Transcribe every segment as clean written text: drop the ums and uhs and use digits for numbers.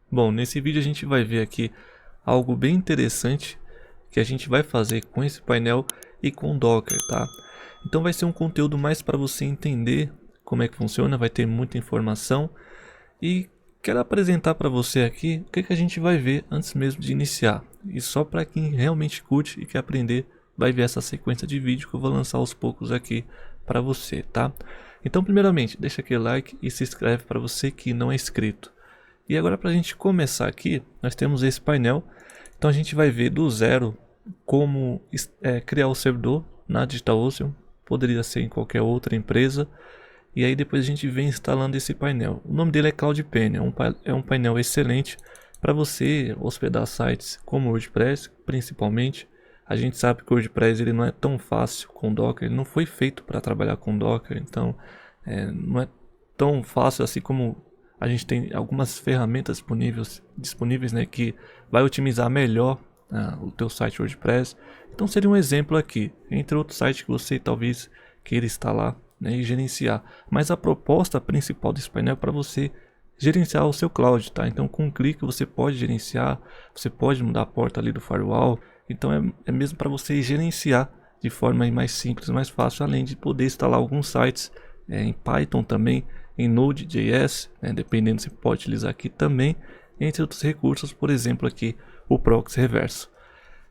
Bom, nesse vídeo a gente vai ver aqui algo bem interessante que a gente vai fazer com esse painel e com o Docker, tá? Então vai ser um conteúdo mais para você entender como é que funciona, vai ter muita informação e quero apresentar para você aqui o que a gente vai ver antes mesmo de iniciar. E só para quem realmente curte e quer aprender, vai ver essa sequência de vídeo que eu vou lançar aos poucos aqui para você, tá? Então primeiramente, deixa aquele like e se inscreve para você que não é inscrito. E agora para a gente começar aqui, nós temos esse painel. Então a gente vai ver do zero como criar o servidor na DigitalOcean. Poderia ser em qualquer outra empresa. E aí depois a gente vem instalando esse painel. O nome dele é CloudPen, é um painel excelente para você hospedar sites como o WordPress, principalmente. A gente sabe que o WordPress ele não é tão fácil com Docker, ele não foi feito para trabalhar com Docker, então não é tão fácil assim como a gente tem algumas ferramentas disponíveis, né, que vai otimizar melhor o teu site WordPress. Então seria um exemplo aqui, entre outros sites que você talvez queira instalar, né, e gerenciar. Mas a proposta principal desse painel é para você gerenciar o seu cloud, tá? Então com um clique você pode gerenciar, você pode mudar a porta ali do firewall. Então é mesmo para você gerenciar de forma mais simples, mais fácil, além de poder instalar alguns sites em Python também, em Node.js, né, dependendo se pode utilizar aqui também, entre outros recursos, por exemplo aqui o proxy reverso.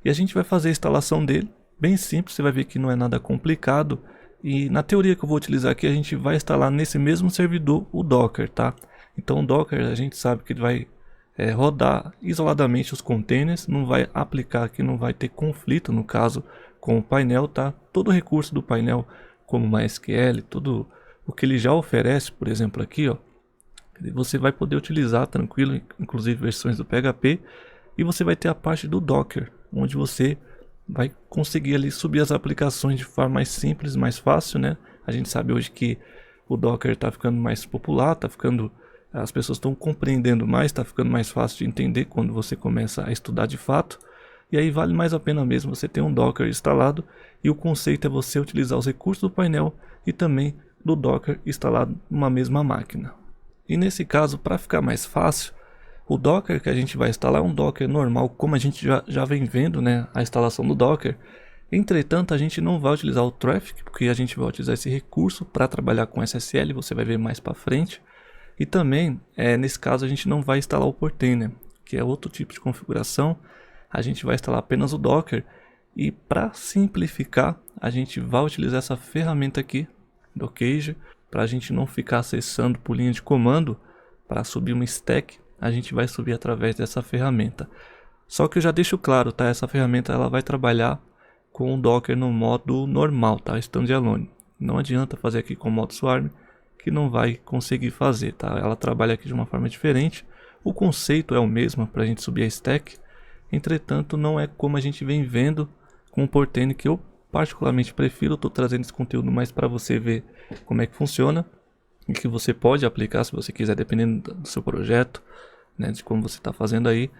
E a gente vai fazer a instalação dele, bem simples, você vai ver que não é nada complicado. E na teoria que eu vou utilizar aqui, a gente vai instalar nesse mesmo servidor o Docker, tá? Então o Docker a gente sabe que ele vai rodar isoladamente os containers, não vai aplicar aqui, não vai ter conflito no caso com o painel, tá? Todo o recurso do painel, como MySQL, tudo o que ele já oferece, por exemplo aqui, ó, você vai poder utilizar tranquilo, inclusive versões do PHP, e você vai ter a parte do Docker, onde você vai conseguir ali subir as aplicações de forma mais simples, mais fácil, né? A gente sabe hoje que o Docker está ficando mais popular, as pessoas estão compreendendo mais, está ficando mais fácil de entender quando você começa a estudar de fato. E aí vale mais a pena mesmo você ter um Docker instalado, e o conceito é você utilizar os recursos do painel e também do Docker instalado numa mesma máquina. E nesse caso, para ficar mais fácil, o Docker que a gente vai instalar é um Docker normal, como a gente já vem vendo, né, a instalação do Docker. Entretanto, a gente não vai utilizar o Traffic, porque a gente vai utilizar esse recurso para trabalhar com SSL, você vai ver mais para frente. E também, nesse caso, a gente não vai instalar o Portainer, que é outro tipo de configuração. A gente vai instalar apenas o Docker. E para simplificar, a gente vai utilizar essa ferramenta aqui, Docker, para a gente não ficar acessando por linha de comando. Para subir uma stack, a gente vai subir através dessa ferramenta. Só que eu já deixo claro, tá? Essa ferramenta ela vai trabalhar com o Docker no modo normal, tá? Standalone. Não adianta fazer aqui com o modo Swarm, que não vai conseguir fazer, tá? Ela trabalha aqui de uma forma diferente. O conceito é o mesmo para a gente subir a stack. Entretanto, não é como a gente vem vendo com o Portainer, que eu particularmente prefiro. Estou trazendo esse conteúdo mais para você ver como é que funciona e que você pode aplicar se você quiser, dependendo do seu projeto, né, de como você está fazendo aí.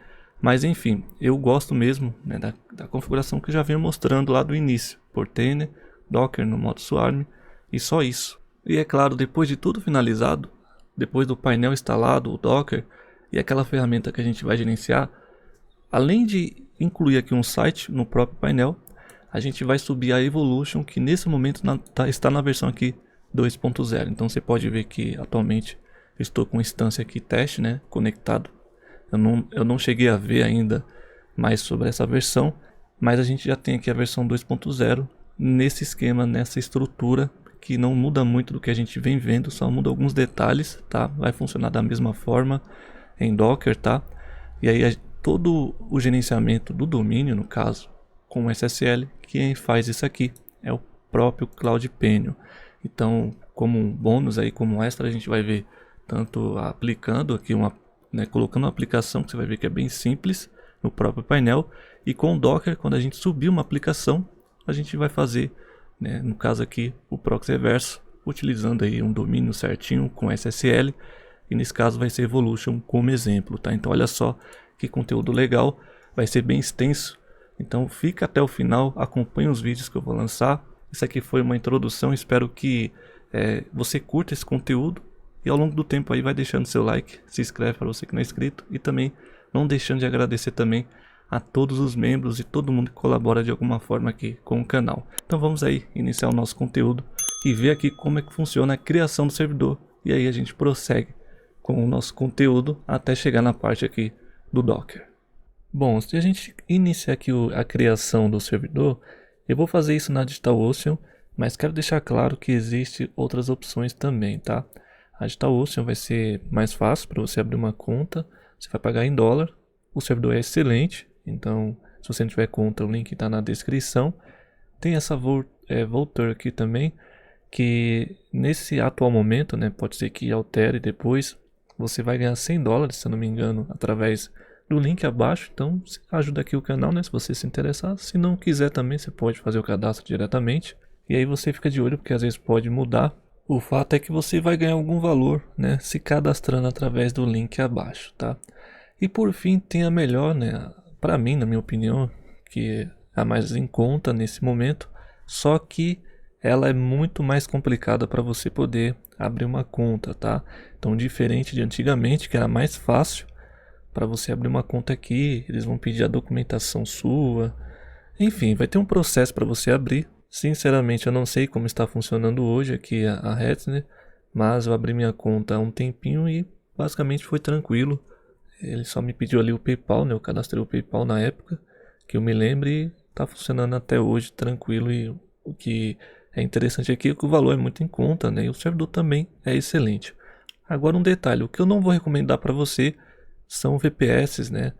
Mas enfim, eu gosto mesmo, né, da configuração que eu já venho mostrando lá do início. Portainer, Docker no modo Swarm e só isso. E é claro, depois de tudo finalizado, depois do painel instalado, o Docker e aquela ferramenta que a gente vai gerenciar, além de incluir aqui um site no próprio painel, a gente vai subir a Evolution, que nesse momento está na versão aqui 2.0. Então você pode ver que atualmente eu estou com instância aqui teste, né, conectado. Eu não cheguei a ver ainda mais sobre essa versão, mas a gente já tem aqui a versão 2.0 nesse esquema, nessa estrutura, que não muda muito do que a gente vem vendo, só muda alguns detalhes, tá? Vai funcionar da mesma forma em Docker, tá? E aí todo o gerenciamento do domínio, no caso, com SSL, quem faz isso aqui é o próprio CloudPen. Então, como um bônus aí, como extra, a gente vai ver tanto aplicando aqui colocando uma aplicação, que você vai ver que é bem simples no próprio painel, e com o Docker, quando a gente subir uma aplicação, a gente vai fazer, né, no caso aqui, o proxy reverso, utilizando aí um domínio certinho com SSL, e nesse caso vai ser Evolution como exemplo, tá? Então olha só que conteúdo legal, vai ser bem extenso, então fica até o final, acompanhe os vídeos que eu vou lançar. Isso aqui foi uma introdução, espero que você curta esse conteúdo E ao longo do tempo aí vai deixando seu like, se inscreve para você que não é inscrito e também não deixando de agradecer também a todos os membros e todo mundo que colabora de alguma forma aqui com o canal. Então vamos aí iniciar o nosso conteúdo e ver aqui como é que funciona a criação do servidor. E aí a gente prossegue com o nosso conteúdo até chegar na parte aqui do Docker. Bom, se a gente iniciar aqui a criação do servidor, eu vou fazer isso na DigitalOcean, mas quero deixar claro que existem outras opções também, tá? A DigitalOcean vai ser mais fácil para você abrir uma conta, você vai pagar em dólar, o servidor é excelente, então se você não tiver conta o link está na descrição. Tem essa Vultr aqui também, que nesse atual momento, né, pode ser que altere depois, você vai ganhar 100 dólares, se eu não me engano, através do link abaixo. Então ajuda aqui o canal, né, se você se interessar. Se não quiser também, você pode fazer o cadastro diretamente. E aí você fica de olho, porque às vezes pode mudar. O fato é que você vai ganhar algum valor, né, se cadastrando através do link abaixo, tá? E por fim tem a melhor, né, para mim, na minha opinião, que é a mais em conta nesse momento, só que ela é muito mais complicada para você poder abrir uma conta, tá? Então, diferente de antigamente, que era mais fácil para você abrir uma conta aqui, eles vão pedir a documentação sua, enfim, vai ter um processo para você abrir. Sinceramente, eu não sei como está funcionando hoje aqui a Reds, né? Mas eu abri minha conta há um tempinho e basicamente foi tranquilo. Ele só me pediu ali o PayPal, né? Eu cadastrei o PayPal na época, que eu me lembro, e tá funcionando até hoje tranquilo. E o que é interessante aqui é que o valor é muito em conta, né? E o servidor também é excelente. Agora um detalhe, o que eu não vou recomendar para você são VPS, né?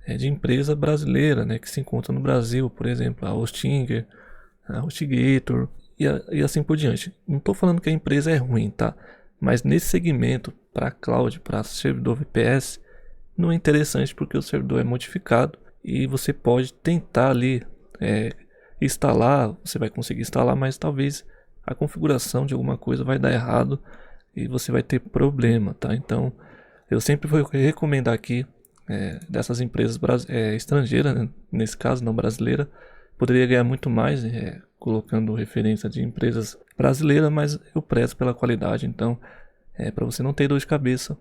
De empresa brasileira, né? Que se encontra no Brasil, por exemplo, a Hostinger, a HostGator e assim por diante. Não estou falando que a empresa é ruim, tá? Mas nesse segmento, para cloud, para servidor VPS, não é interessante porque o servidor é modificado e você pode tentar ali instalar, você vai conseguir instalar, mas talvez a configuração de alguma coisa vai dar errado e você vai ter problema, tá? Então eu sempre vou recomendar aqui dessas empresas estrangeiras, né? Nesse caso não brasileira, poderia ganhar muito mais colocando referência de empresas brasileiras, mas eu prezo pela qualidade, então para você não ter dor de cabeça,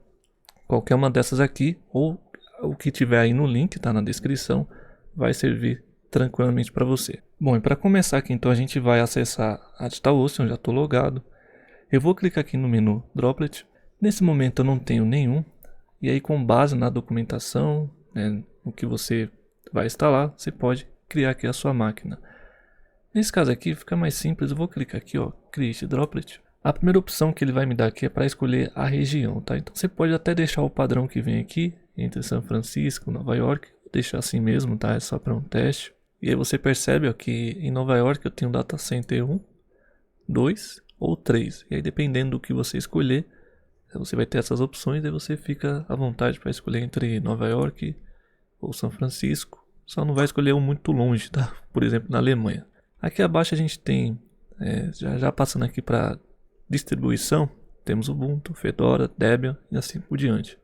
qualquer uma dessas aqui, ou o que tiver aí no link, tá na descrição, vai servir tranquilamente para você. Bom, e para começar aqui, então a gente vai acessar a DigitalOcean, já estou logado. Eu vou clicar aqui no menu Droplet. Nesse momento eu não tenho nenhum, e aí com base na documentação, né, no que você vai instalar, você pode criar aqui a sua máquina. Nesse caso aqui fica mais simples, eu vou clicar aqui, ó, Create Droplet. A primeira opção que ele vai me dar aqui é para escolher a região, tá? Então você pode até deixar o padrão que vem aqui, entre São Francisco e Nova York, deixar assim mesmo, tá? É só para um teste. E aí você percebe, ó, que em Nova York eu tenho Data Center 1, 2 ou 3. E aí dependendo do que você escolher, você vai ter essas opções e você fica à vontade para escolher entre Nova York ou São Francisco. Só não vai escolher um muito longe, tá? Por exemplo, na Alemanha. Aqui abaixo a gente tem, já passando aqui para distribuição, temos Ubuntu, Fedora, Debian e assim por diante.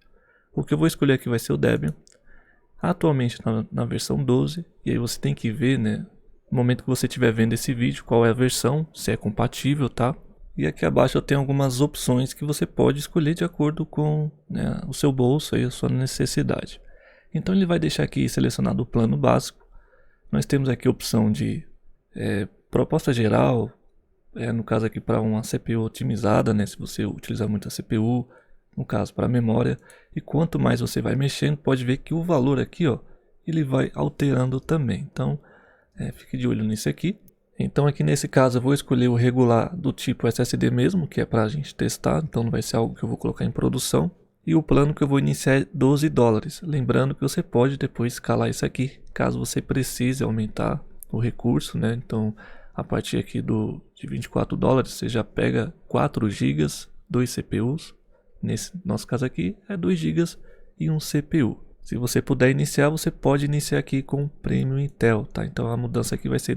O que eu vou escolher aqui vai ser o Debian, atualmente na versão 12, e aí você tem que ver, né, no momento que você estiver vendo esse vídeo, qual é a versão, se é compatível, tá? E aqui abaixo eu tenho algumas opções que você pode escolher de acordo com, né, o seu bolso e a sua necessidade. Então ele vai deixar aqui selecionado o plano básico. Nós temos aqui a opção de proposta geral, no caso aqui para uma CPU otimizada, né, se você utilizar muito a CPU, no caso para a memória. E quanto mais você vai mexendo, pode ver que o valor aqui, ó, ele vai alterando também. Então fique de olho nisso aqui. Então aqui nesse caso eu vou escolher o regular do tipo SSD mesmo, que é para a gente testar, então não vai ser algo que eu vou colocar em produção. E o plano que eu vou iniciar é 12 dólares. Lembrando que você pode depois escalar isso aqui, caso você precise aumentar o recurso, né? Então a partir aqui de 24 dólares você já pega 4 GB, 2 CPUs. Nesse nosso caso aqui é 2 GB e um CPU. Se você puder iniciar, você pode iniciar aqui com Premium Intel, tá? Então a mudança aqui vai ser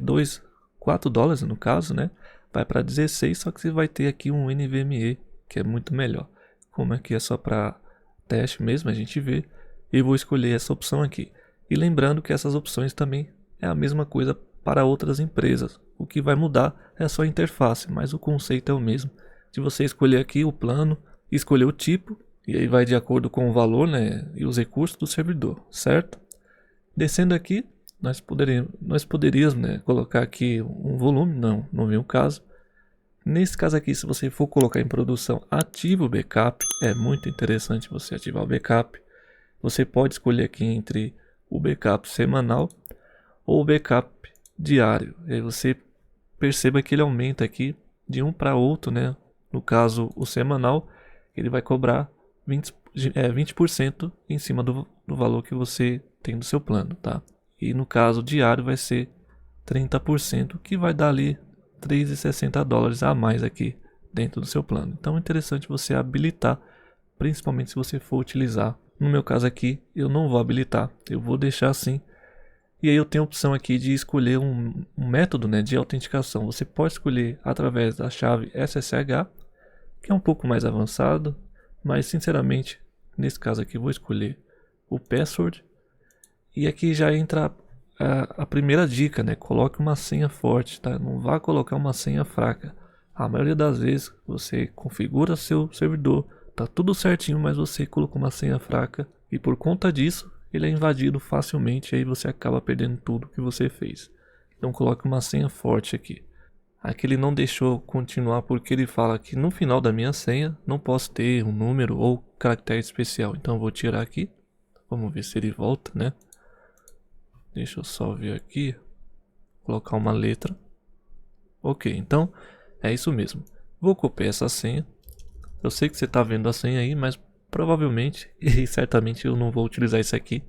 4 dólares no caso, né? Vai para 16, só que você vai ter aqui um NVMe, que é muito melhor. Como aqui é só para teste mesmo, a gente vê. E vou escolher essa opção aqui. E lembrando que essas opções também é a mesma coisa para outras empresas. O que vai mudar é só a interface, mas o conceito é o mesmo. Se você escolher aqui o plano, escolher o tipo, e aí vai de acordo com o valor, né, e os recursos do servidor, certo? Descendo aqui, nós poderíamos, né, colocar aqui um volume, não vem o caso. Nesse caso aqui, se você for colocar em produção, ativa o backup, é muito interessante você ativar o backup. Você pode escolher aqui entre o backup semanal ou o backup diário. E aí você perceba que ele aumenta aqui de um para outro, né? No caso, o semanal, ele vai cobrar 20% em cima do valor que você tem do seu plano, tá? E no caso diário vai ser 30%, que vai dar ali $3,60 a mais aqui dentro do seu plano. Então é interessante você habilitar, principalmente se você for utilizar. No meu caso aqui, eu não vou habilitar, eu vou deixar assim. E aí eu tenho a opção aqui de escolher um método, né, de autenticação. Você pode escolher através da chave SSH, que é um pouco mais avançado, mas sinceramente, nesse caso aqui, vou escolher o password. E aqui já entra a primeira dica, né? Coloque uma senha forte, tá? Não vá colocar uma senha fraca. A maioria das vezes você configura seu servidor, tá tudo certinho, mas você colocou uma senha fraca e por conta disso ele é invadido facilmente e aí você acaba perdendo tudo que você fez. Então coloque uma senha forte aqui. Aqui ele não deixou continuar porque ele fala que no final da minha senha não posso ter um número ou caractere especial. Então eu vou tirar aqui. Vamos ver se ele volta, né? Deixa eu só ver aqui. Colocar uma letra. Ok, então é isso mesmo. Vou copiar essa senha. Eu sei que você está vendo a senha aí, mas provavelmente e certamente eu não vou utilizar isso aqui,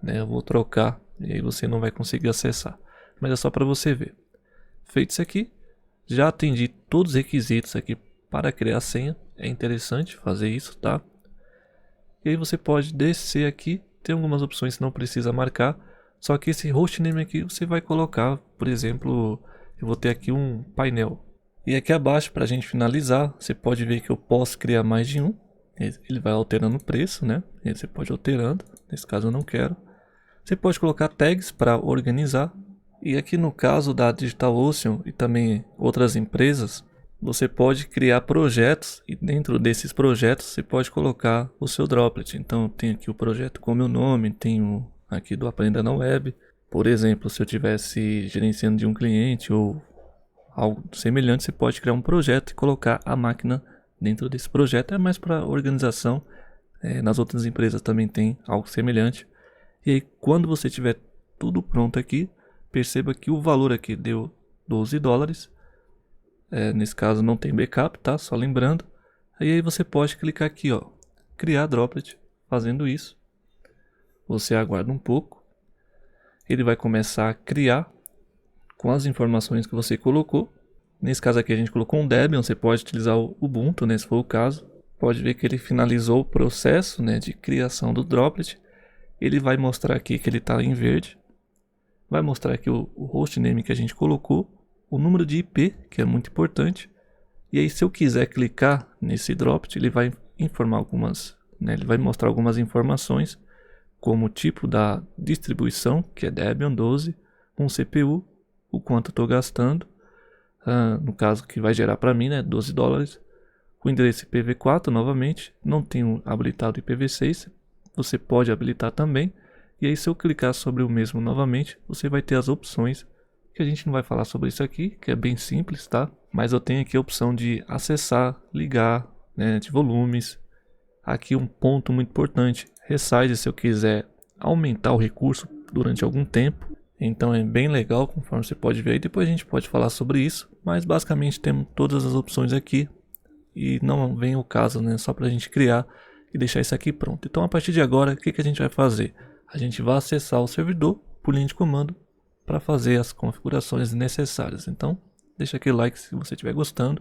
né? Eu vou trocar e aí você não vai conseguir acessar. Mas é só para você ver. Feito isso aqui, já atendi todos os requisitos aqui para criar a senha. É interessante fazer isso, tá? E aí você pode descer aqui. Tem algumas opções que não precisa marcar. Só que esse hostname aqui você vai colocar, por exemplo, eu vou ter aqui um painel. E aqui abaixo, para a gente finalizar, você pode ver que eu posso criar mais de um. Ele vai alterando o preço, né? E você pode alterando, nesse caso eu não quero. Você pode colocar tags para organizar. E aqui no caso da DigitalOcean e também outras empresas, você pode criar projetos e dentro desses projetos você pode colocar o seu droplet. Então tem aqui o projeto com o meu nome, tenho aqui do Aprenda na Web. Por exemplo, se eu tivesse gerenciando de um cliente ou algo semelhante, você pode criar um projeto e colocar a máquina dentro desse projeto. É mais para organização. Nas outras empresas também tem algo semelhante. E aí quando você tiver tudo pronto aqui, perceba que o valor aqui deu $12. Nesse caso não tem backup, tá? Só lembrando. Aí você pode clicar aqui, ó, criar droplet. Fazendo isso, você aguarda um pouco. Ele vai começar a criar com as informações que você colocou. Nesse caso aqui a gente colocou um Debian, você pode utilizar o Ubuntu, né, se for o caso. Pode ver que ele finalizou o processo, né, de criação do droplet. Ele vai mostrar aqui que ele está em verde. Vai mostrar aqui o hostname que a gente colocou. O número de IP, que é muito importante. E aí se eu quiser clicar nesse droplet, ele vai informar algumas, né, ele vai mostrar algumas informações, como o tipo da distribuição, que é Debian 12, um CPU, o quanto eu estou gastando, no caso que vai gerar para mim, né, $12, o endereço IPv4 novamente, não tenho habilitado IPv6, você pode habilitar também, e aí se eu clicar sobre o mesmo novamente, você vai ter as opções, que a gente não vai falar sobre isso aqui, que é bem simples, tá? Mas eu tenho aqui a opção de acessar, ligar, né, de volumes. Aqui um ponto muito importante, resize se eu quiser aumentar o recurso durante algum tempo. Então é bem legal, conforme você pode ver aí. Depois a gente pode falar sobre isso. Mas basicamente temos todas as opções aqui. E não vem o caso, né? Só para a gente criar e deixar isso aqui pronto. Então a partir de agora, o que a gente vai fazer? A gente vai acessar o servidor por linha de comando para fazer as configurações necessárias. Então deixa aquele like se você estiver gostando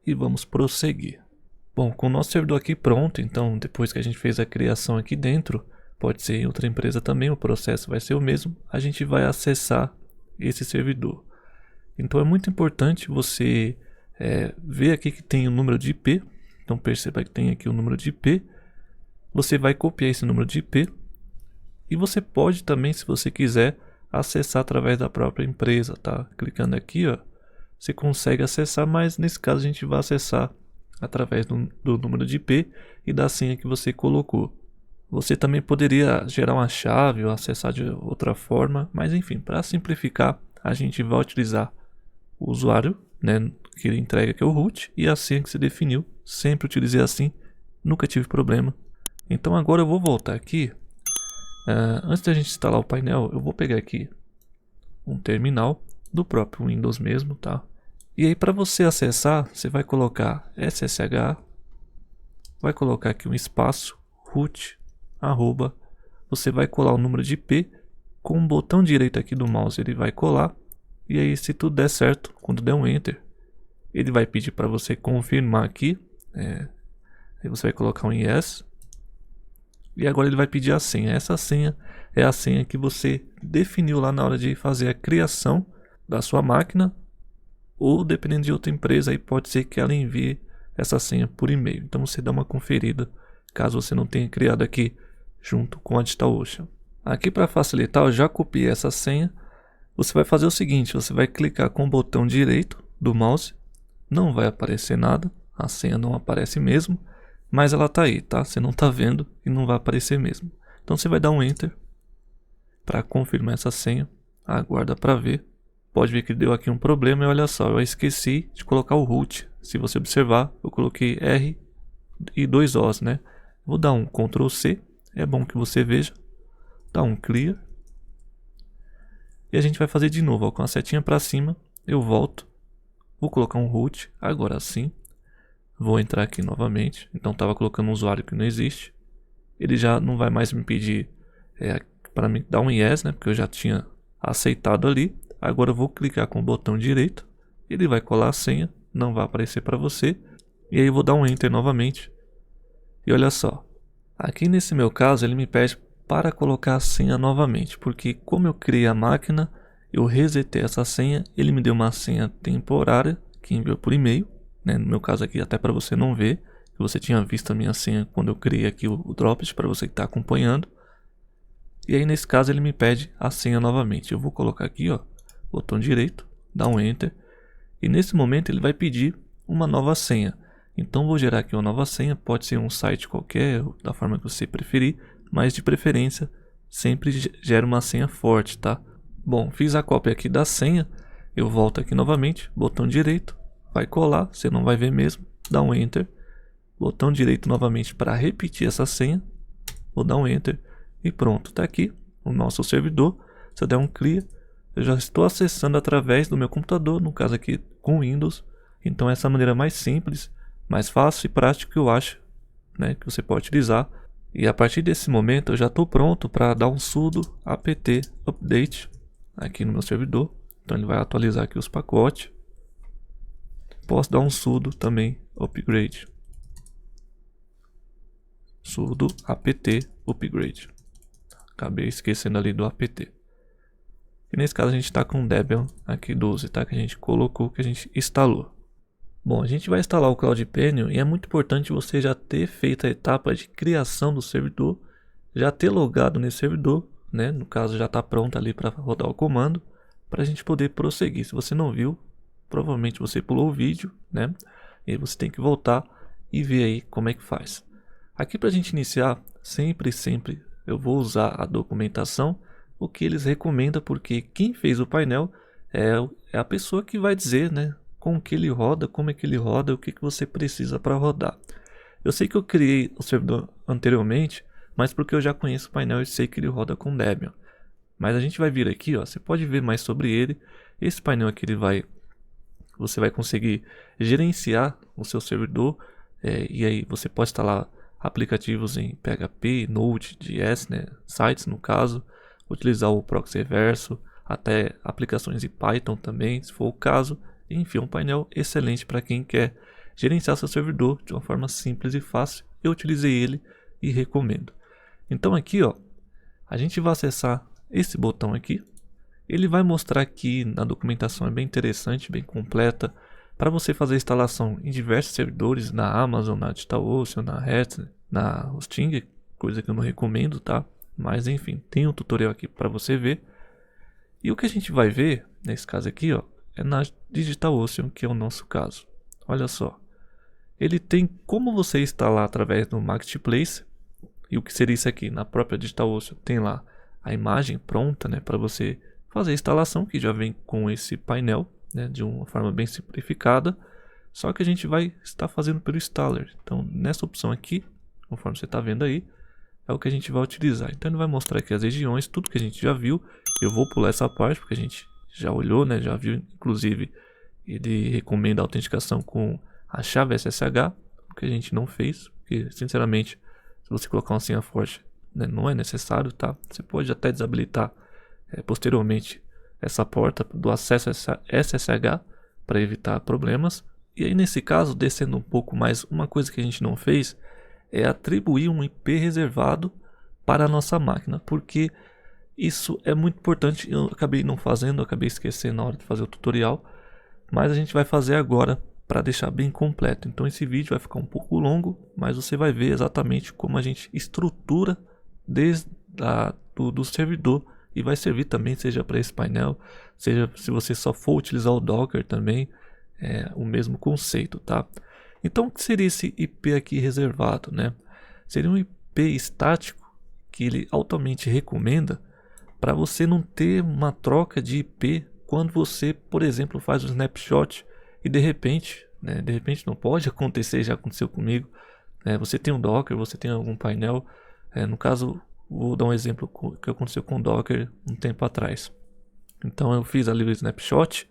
e vamos prosseguir. Bom, com o nosso servidor aqui pronto, então depois que a gente fez a criação aqui dentro, pode ser em outra empresa também, o processo vai ser o mesmo, a gente vai acessar esse servidor. Então é muito importante você ver aqui que tem o número de IP, então perceba que tem aqui o número de IP, você vai copiar esse número de IP e você pode também, se você quiser, acessar através da própria empresa, tá? Clicando aqui, ó, você consegue acessar, mas nesse caso a gente vai acessar através do número de IP e da senha que você colocou. Você também poderia gerar uma chave ou acessar de outra forma, mas enfim, para simplificar, a gente vai utilizar o usuário, né, que ele entrega, que é o root, e a senha que se definiu. Sempre utilizei assim, nunca tive problema. Então agora eu vou voltar aqui. Antes da gente instalar o painel, eu vou pegar aqui um terminal do próprio Windows mesmo, tá? E aí para você acessar, você vai colocar SSH, vai colocar aqui um espaço, root, arroba, você vai colar o número de IP, com o botão direito aqui do mouse ele vai colar, e aí se tudo der certo, quando der um Enter, ele vai pedir para você confirmar aqui, aí você vai colocar um Yes, e agora ele vai pedir a senha. Essa senha é a senha que você definiu lá na hora de fazer a criação da sua máquina, ou dependendo de outra empresa, aí pode ser que ela envie essa senha por e-mail. Então você dá uma conferida, caso você não tenha criado aqui junto com a DigitalOcean. Aqui para facilitar, eu já copiei essa senha. Você vai fazer o seguinte, você vai clicar com o botão direito do mouse, não vai aparecer nada, a senha não aparece mesmo, mas ela tá aí, tá? Você não tá vendo e não vai aparecer mesmo. Então você vai dar um Enter para confirmar essa senha, aguarda para ver. Pode ver que deu aqui um problema e olha só, eu esqueci de colocar o root. Se você observar, eu coloquei R e 2 Os, né? Vou dar um Ctrl C, é bom que você veja. Dá um Clear. E a gente vai fazer de novo, ó, com a setinha para cima, eu volto. Vou colocar um root, agora sim. Vou entrar aqui novamente, então estava colocando um usuário que não existe. Ele já não vai mais me pedir para me dar um yes, né? Porque eu já tinha aceitado ali. Agora eu vou clicar com o botão direito, ele vai colar a senha, não vai aparecer para você. E aí eu vou dar um Enter novamente. E olha só, aqui nesse meu caso ele me pede para colocar a senha novamente, porque como eu criei a máquina, eu resetei essa senha, ele me deu uma senha temporária que enviou por e-mail, né? No meu caso aqui, até para você não ver que você tinha visto a minha senha quando eu criei aqui o Dropled, para você que está acompanhando. E aí nesse caso ele me pede a senha novamente. Eu vou colocar aqui, ó, botão direito, dar um Enter, e nesse momento ele vai pedir uma nova senha. Então vou gerar aqui uma nova senha, pode ser um site qualquer, da forma que você preferir, mas de preferência sempre gera uma senha forte, tá? Bom, fiz a cópia aqui da senha, eu volto aqui novamente, botão direito, vai colar, você não vai ver mesmo, dá um Enter, botão direito novamente para repetir essa senha, vou dar um Enter e pronto, tá aqui o nosso servidor. Se eu der um Clear, eu já estou acessando através do meu computador, no caso aqui com Windows. Então essa é a maneira mais simples, mais fácil e prática que eu acho, né, que você pode utilizar. E a partir desse momento eu já estou pronto para dar um sudo apt update aqui no meu servidor. Então ele vai atualizar aqui os pacotes. Posso dar um sudo também upgrade. Sudo apt upgrade. Acabei esquecendo ali do apt. E nesse caso a gente está com o Debian aqui 12, tá? Que a gente colocou, que a gente instalou. Bom, a gente vai instalar o CloudPenio e é muito importante você já ter feito a etapa de criação do servidor, já ter logado nesse servidor, né? No caso já está pronto ali para rodar o comando, para a gente poder prosseguir. Se você não viu, provavelmente você pulou o vídeo, né? E aí você tem que voltar e ver aí como é que faz. Aqui para a gente iniciar, sempre eu vou usar a documentação, o que eles recomendam, porque quem fez o painel é a pessoa que vai dizer, né, com que ele roda, como é que ele roda, o que você precisa para rodar. Eu sei que eu criei o servidor anteriormente, mas porque eu já conheço o painel e sei que ele roda com Debian. Mas a gente vai vir aqui, ó, você pode ver mais sobre ele. Esse painel aqui você vai conseguir gerenciar o seu servidor, e aí você pode instalar aplicativos em PHP, Node.js, né, sites no caso, utilizar o proxy reverso, até aplicações em Python também, se for o caso. Enfim, um painel excelente para quem quer gerenciar seu servidor de uma forma simples e fácil. Eu utilizei ele e recomendo. Então aqui, ó, a gente vai acessar esse botão aqui. Ele vai mostrar aqui na documentação, é bem interessante, bem completa, para você fazer a instalação em diversos servidores, na Amazon, na DigitalOcean, na Red, na Hosting, coisa que eu não recomendo, tá? Mas enfim, tem um tutorial aqui para você ver. E o que a gente vai ver, nesse caso aqui, ó, é na DigitalOcean, que é o nosso caso. Olha só. ele tem como você instalar através do Marketplace. E o que seria isso aqui? Na própria DigitalOcean tem lá a imagem pronta, né, para você fazer a instalação, que já vem com esse painel, né, de uma forma bem simplificada. Só que a gente vai estar fazendo pelo installer. Então nessa opção aqui, conforme você está vendo aí, é o que a gente vai utilizar. Então ele vai mostrar aqui as regiões, tudo que a gente já viu. Eu vou pular essa parte porque a gente já olhou, né, já viu. Inclusive ele recomenda a autenticação com a chave SSH, o que a gente não fez, porque sinceramente, se você colocar uma senha forte, né, não é necessário, tá? Você pode até desabilitar posteriormente essa porta do acesso SSH para evitar problemas. E aí nesse caso, descendo um pouco mais, uma coisa que a gente não fez é atribuir um IP reservado para a nossa máquina, porque isso é muito importante. Eu acabei não fazendo, acabei esquecendo na hora de fazer o tutorial, mas a gente vai fazer agora para deixar bem completo. Então esse vídeo vai ficar um pouco longo, mas você vai ver exatamente como a gente estrutura desde do servidor, e vai servir também, seja para esse painel, seja se você só for utilizar o Docker também, é o mesmo conceito, tá? Então o que seria esse IP aqui reservado, né? Seria um IP estático que ele altamente recomenda para você não ter uma troca de IP quando você, por exemplo, faz um snapshot e de repente, né, não pode acontecer, já aconteceu comigo, você tem um Docker, você tem algum painel, no caso, vou dar um exemplo que aconteceu com o Docker um tempo atrás. Então eu fiz ali o snapshot,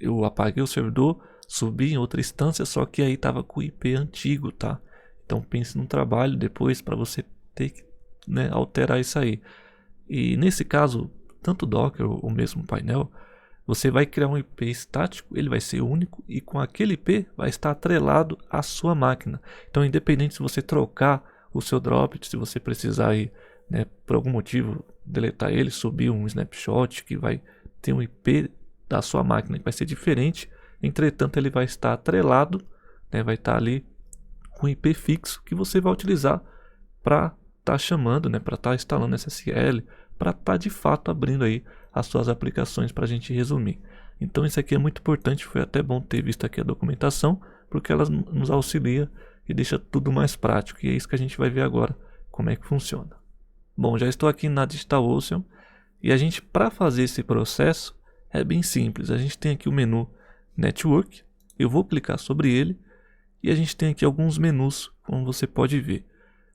eu apaguei o servidor, subi em outra instância, só que aí estava com o IP antigo, tá? Então pense num trabalho depois para você ter que, né, alterar isso aí. E nesse caso, tanto o Docker ou mesmo o painel, você vai criar um IP estático, ele vai ser único e com aquele IP vai estar atrelado à sua máquina. Então independente se você trocar o seu droplet, se você precisar ir, né, por algum motivo deletar ele, subir um snapshot que vai ter um IP da sua máquina que vai ser diferente, entretanto ele vai estar atrelado, né, vai estar ali com IP fixo que você vai utilizar para estar chamando, né, para estar instalando SSL, para estar de fato abrindo aí as suas aplicações, para a gente resumir. Então isso aqui é muito importante, foi até bom ter visto aqui a documentação, porque ela nos auxilia e deixa tudo mais prático, e é isso que a gente vai ver agora, como é que funciona. Bom, já estou aqui na DigitalOcean, e a gente, para fazer esse processo, é bem simples. A gente tem aqui o menu Network, eu vou clicar sobre ele, e a gente tem aqui alguns menus, como você pode ver.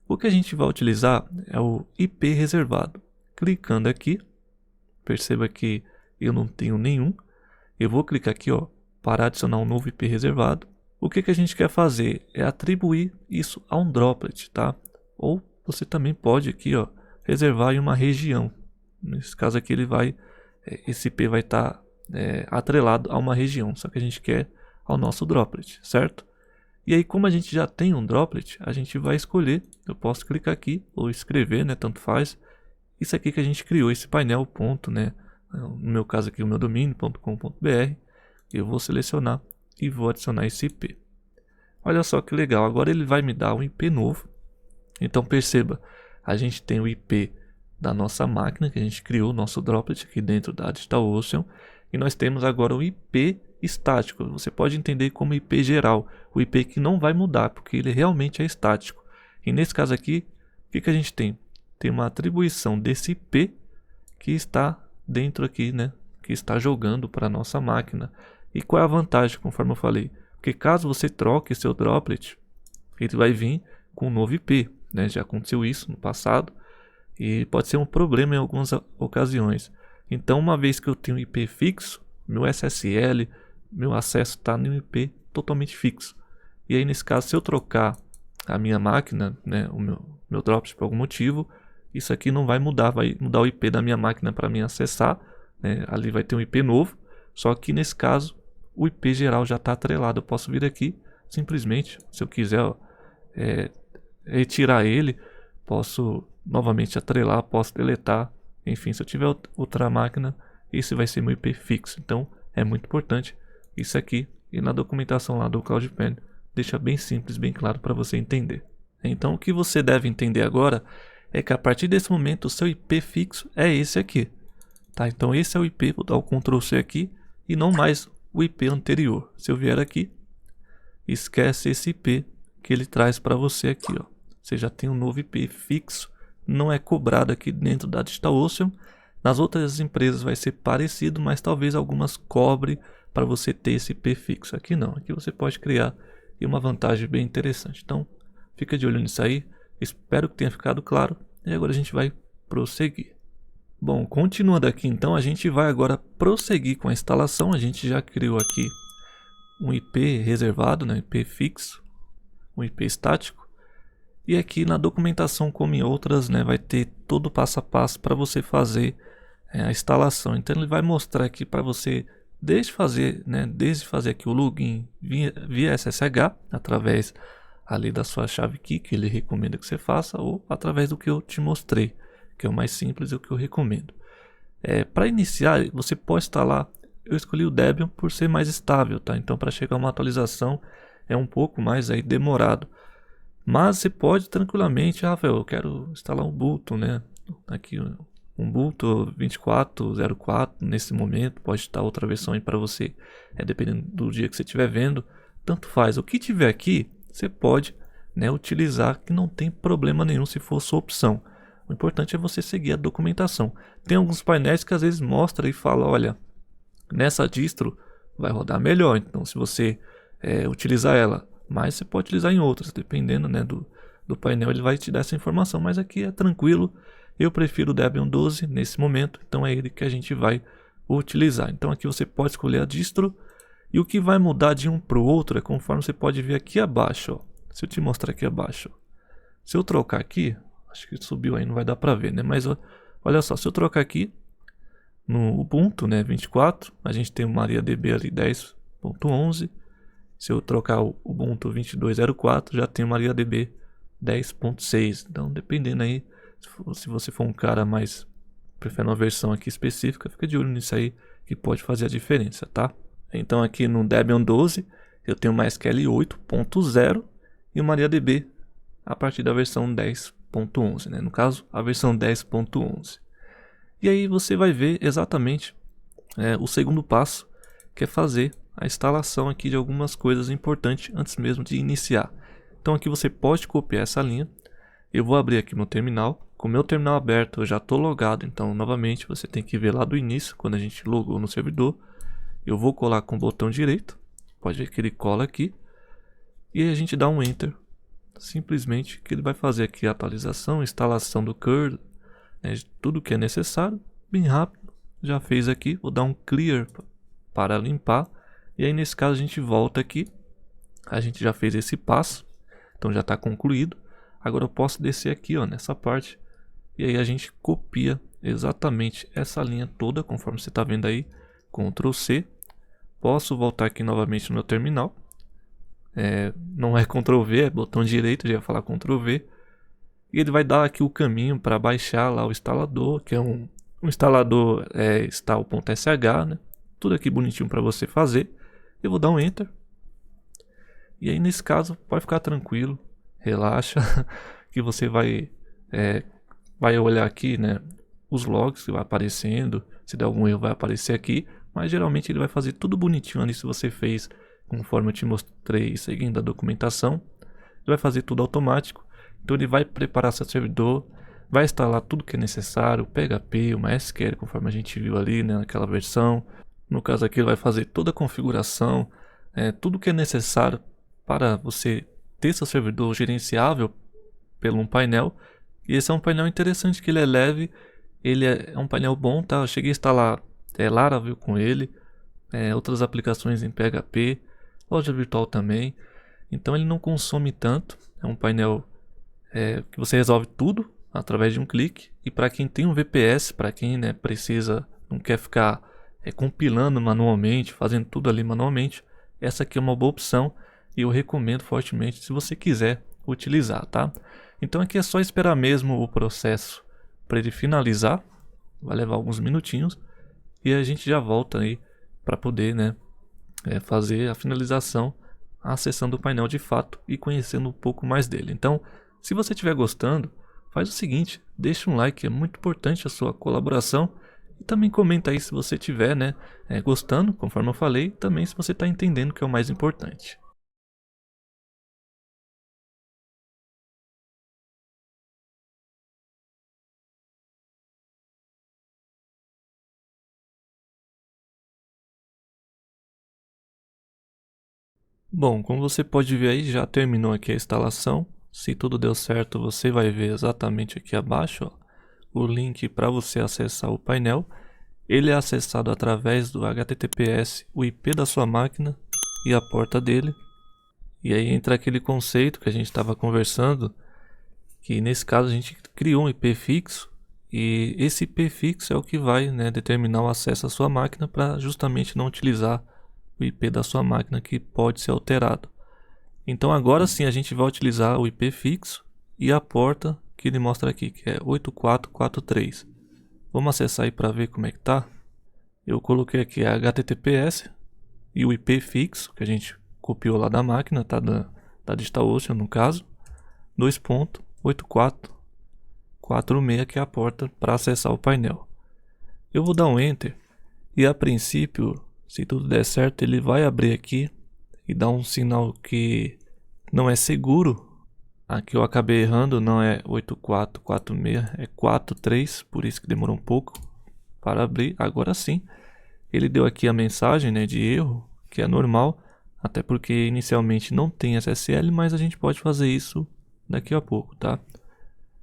O que a gente vai utilizar é o IP reservado. Clicando aqui, perceba que eu não tenho nenhum. Eu vou clicar aqui, ó, para adicionar um novo IP reservado. O que a gente quer fazer é atribuir isso a um droplet, tá? Ou você também pode aqui, ó, reservar em uma região. Nesse caso aqui esse IP vai estar atrelado a uma região, só que a gente quer ao nosso droplet, certo? E aí, como a gente já tem um droplet, a gente vai escolher, eu posso clicar aqui ou escrever, né, tanto faz. Isso aqui que a gente criou, esse painel, ponto, né, no meu caso aqui o meu domínio.com.br, eu vou selecionar e vou adicionar esse IP. Olha só que legal, agora ele vai me dar um IP novo. Então perceba, a gente tem o IP da nossa máquina que a gente criou, o nosso droplet aqui dentro da DigitalOcean, e nós temos agora o IP estático. Você pode entender como IP geral, o IP que não vai mudar, porque ele realmente é estático. E nesse caso aqui, o que a gente tem? Tem uma atribuição desse IP que está dentro aqui, né? Que está jogando para a nossa máquina. E qual é a vantagem, conforme eu falei? Porque caso você troque seu droplet, ele vai vir com um novo IP, né? Já aconteceu isso no passado e pode ser um problema em algumas ocasiões. Então, uma vez que eu tenho IP fixo, meu SSL, meu acesso está no IP totalmente fixo. E aí, nesse caso, se eu trocar a minha máquina, né, o meu droplet por algum motivo, isso aqui não vai mudar, vai mudar o IP da minha máquina para mim acessar, né? Ali vai ter um IP novo, só que nesse caso o IP geral já está atrelado. Eu posso vir aqui, simplesmente, se eu quiser, ó, retirar ele, posso novamente atrelar, posso deletar, enfim, se eu tiver outra máquina, esse vai ser meu IP fixo. Então é muito importante isso aqui, e na documentação lá do CloudPen deixa bem simples, bem claro para você entender. Então o que você deve entender agora é que a partir desse momento o seu IP fixo é esse aqui, tá? Então esse é o IP, vou dar o Ctrl+C aqui e não mais o IP anterior. Se eu vier aqui, esquece esse IP que ele traz para você aqui, ó. Você já tem um novo IP fixo, não é cobrado aqui dentro da DigitalOcean. Nas outras empresas vai ser parecido, mas talvez algumas cobre para você ter esse IP fixo. Aqui não, aqui você pode criar, e uma vantagem bem interessante. Então, fica de olho nisso aí. Espero que tenha ficado claro. E agora a gente vai prosseguir. Bom, continuando aqui então, a gente vai agora prosseguir com a instalação. A gente já criou aqui um IP reservado, né, IP fixo, um IP estático. E aqui na documentação, como em outras, né, vai ter todo o passo a passo para você fazer a instalação. Então ele vai mostrar aqui para você desde fazer aqui o login via SSH, através ali da sua chave key, que ele recomenda que você faça, ou através do que eu te mostrei, que é o mais simples e o que eu recomendo. Para iniciar, você pode instalar. Eu escolhi o Debian por ser mais estável, tá? Então para chegar a uma atualização é um pouco mais aí demorado. Mas você pode tranquilamente, Rafael, eu quero instalar um Ubuntu, né? Aqui um Ubuntu 24.04 nesse momento, pode estar outra versão aí para você, dependendo do dia que você estiver vendo, tanto faz. O que tiver aqui, você pode, né, utilizar, que não tem problema nenhum se for sua opção. O importante é você seguir a documentação. Tem alguns painéis que às vezes mostra e fala, olha, nessa distro vai rodar melhor, então se você utilizar ela, mas você pode utilizar em outras, dependendo, né, do painel, ele vai te dar essa informação, mas aqui é tranquilo. Eu prefiro o Debian 12 nesse momento, então é ele que a gente vai utilizar. Então aqui você pode escolher a distro, e o que vai mudar de um para o outro é conforme você pode ver aqui abaixo, ó. Se eu te mostrar aqui abaixo, se eu trocar aqui, acho que subiu aí, não vai dar para ver, né, mas ó, olha só, se eu trocar aqui no Ubuntu, né, 24, a gente tem o MariaDB ali 10.11. Se eu trocar o Ubuntu 22.04, já tem o MariaDB 10.6. Então, dependendo aí, se você for um cara mais prefere uma versão aqui específica, fica de olho nisso aí, que pode fazer a diferença, tá? Então, aqui no Debian 12, eu tenho o MySQL 8.0 e o MariaDB a partir da versão 10.11, né? No caso, a versão 10.11. E aí você vai ver exatamente o segundo passo, que é fazer a instalação aqui de algumas coisas importantes antes mesmo de iniciar. Então aqui você pode copiar essa linha. Eu vou abrir aqui meu terminal. Com o meu terminal aberto eu já estou logado, então novamente você tem que ver lá do início, quando a gente logou no servidor. Eu vou colar com o botão direito, pode ver que ele cola aqui. E aí a gente dá um Enter, simplesmente que ele vai fazer aqui a atualização, instalação do curl, né, tudo que é necessário, bem rápido. Já fez aqui, vou dar um Clear para limpar. E aí nesse caso a gente volta aqui, a gente já fez esse passo, então já está concluído. Agora eu posso descer aqui, ó, nessa parte, e aí a gente copia exatamente essa linha toda, conforme você está vendo aí, Ctrl C. Posso voltar aqui novamente no meu terminal, não é Ctrl V, é botão direito, já ia falar Ctrl V. E ele vai dar aqui o caminho para baixar lá o instalador, que é um instalador install.sh, né? Tudo aqui bonitinho para você fazer. Eu vou dar um Enter. E aí nesse caso pode ficar tranquilo, relaxa, que você vai olhar aqui, né, os logs que vai aparecendo. Se der algum erro vai aparecer aqui, mas geralmente ele vai fazer tudo bonitinho ali se você fez conforme eu te mostrei, seguindo a documentação. Ele vai fazer tudo automático. Então ele vai preparar seu servidor, vai instalar tudo que é necessário, o PHP, o MySQL, conforme a gente viu ali, né, naquela versão. No caso aqui ele vai fazer toda a configuração, tudo que é necessário para você ter seu servidor gerenciável pelo um painel. E esse é um painel interessante, que ele é leve, ele é um painel bom, tá? Eu cheguei a instalar Laravel com ele, outras aplicações em PHP, loja virtual também. Então ele não consome tanto, é um painel que você resolve tudo através de um clique. E para quem tem um VPS, para quem, né, não quer ficar compilando manualmente, fazendo tudo ali manualmente, essa aqui é uma boa opção e eu recomendo fortemente se você quiser utilizar, tá? Então aqui é só esperar mesmo o processo para ele finalizar, vai levar alguns minutinhos e a gente já volta aí para poder, né, fazer a finalização, acessando o painel de fato e conhecendo um pouco mais dele. Então, se você estiver gostando, faz o seguinte, deixa um like, é muito importante a sua colaboração. E também comenta aí se você estiver, né, gostando, conforme eu falei, também se você está entendendo, que é o mais importante. Bom, como você pode ver aí, já terminou aqui a instalação. Se tudo deu certo, você vai ver exatamente aqui abaixo, ó, o link para você acessar o painel. Ele é acessado através do HTTPS, o IP da sua máquina e a porta dele. E aí entra aquele conceito que a gente estava conversando, que nesse caso a gente criou um IP fixo, e esse IP fixo é o que vai, né, determinar o acesso à sua máquina para justamente não utilizar o IP da sua máquina, que pode ser alterado. Então agora sim a gente vai utilizar o IP fixo e a porta que ele mostra aqui, que é 8443. Vamos acessar aí para ver como é que tá. Eu coloquei aqui a HTTPS e o IP fixo que a gente copiou lá da máquina, tá, da DigitalOcean no caso, 2.8446, que é a porta para acessar o painel. Eu vou dar um Enter e a princípio, se tudo der certo, ele vai abrir aqui e dar um sinal que não é seguro. Aqui eu acabei errando, não é 8446, é 43, por isso que demorou um pouco para abrir. Agora sim, ele deu aqui a mensagem, né, de erro, que é normal, até porque inicialmente não tem SSL, mas a gente pode fazer isso daqui a pouco, tá?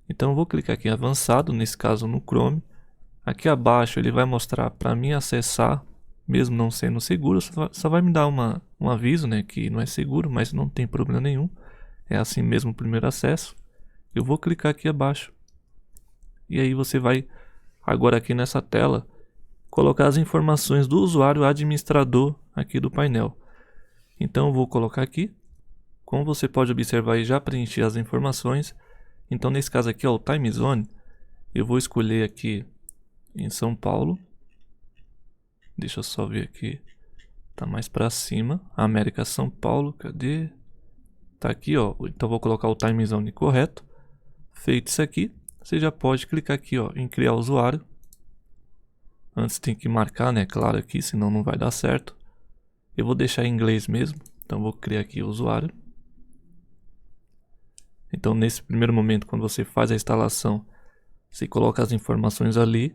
Então eu vou clicar aqui em avançado, nesse caso no Chrome. Aqui abaixo ele vai mostrar para mim acessar, mesmo não sendo seguro, só vai me dar um aviso, né, que não é seguro, mas não tem problema nenhum. É assim mesmo o primeiro acesso. Eu vou clicar aqui abaixo. E aí você vai, agora aqui nessa tela, colocar as informações do usuário administrador aqui do painel. Então eu vou colocar aqui. Como você pode observar, aí já preenchi as informações. Então nesse caso aqui, ó, o Time Zone, eu vou escolher aqui em São Paulo. Deixa eu só ver aqui. Tá mais para cima. América São Paulo, cadê? Tá aqui, ó. Então vou colocar o Time Zone correto. Feito isso aqui, você já pode clicar aqui, ó, em criar usuário. Antes tem que marcar, né, claro, aqui, senão não vai dar certo. Eu vou deixar em inglês mesmo, então vou criar aqui o usuário. Então nesse primeiro momento, quando você faz a instalação, você coloca as informações ali.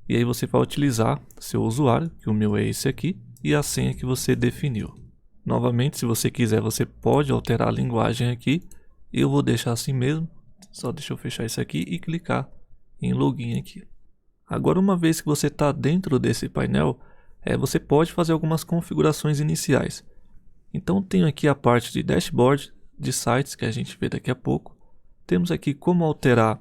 E aí você vai utilizar seu usuário, que o meu é esse aqui, e a senha que você definiu. Novamente, se você quiser, você pode alterar a linguagem aqui. Eu vou deixar assim mesmo. Só deixa eu fechar isso aqui e clicar em login aqui. Agora, uma vez que você está dentro desse painel, você pode fazer algumas configurações iniciais. Então tenho aqui a parte de dashboard de sites, que a gente vê daqui a pouco. Temos aqui como alterar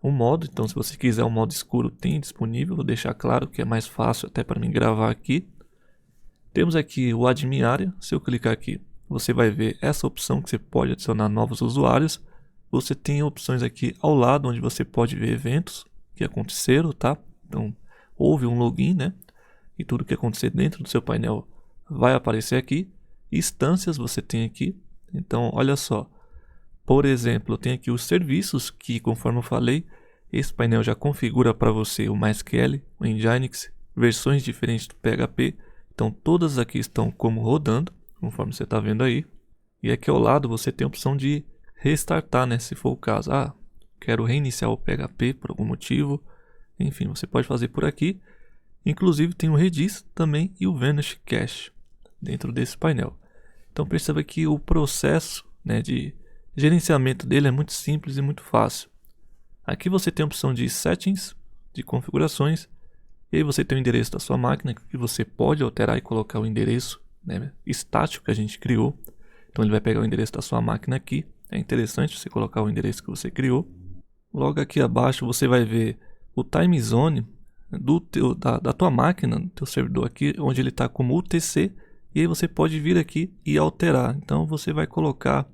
o modo, então se você quiser um modo escuro tem disponível, vou deixar claro que é mais fácil até para mim gravar aqui. Temos aqui o admin área, se eu clicar aqui você vai ver essa opção que você pode adicionar novos usuários. Você tem opções aqui ao lado onde você pode ver eventos que aconteceram, tá? Então houve um login, né? E tudo que acontecer dentro do seu painel vai aparecer aqui. Instâncias você tem aqui, então olha só. Por exemplo, eu tenho aqui os serviços que, conforme eu falei, esse painel já configura para você o MySQL, o Nginx, versões diferentes do PHP. Então todas aqui estão como rodando, conforme você está vendo aí. E aqui ao lado você tem a opção de restartar, né, se for o caso. Ah, quero reiniciar o PHP por algum motivo. Enfim, você pode fazer por aqui. Inclusive tem o Redis também e o Vanish Cache dentro desse painel. Então perceba que o processo, né, de gerenciamento dele é muito simples e muito fácil. Aqui você tem a opção de settings, de configurações, e aí você tem o endereço da sua máquina, que você pode alterar e colocar o endereço, né, estático que a gente criou. Então ele vai pegar o endereço da sua máquina aqui. É interessante você colocar o endereço que você criou. Logo aqui abaixo você vai ver o time zone da tua máquina, do teu servidor aqui, onde ele está como UTC. E aí você pode vir aqui e alterar. Então você vai colocar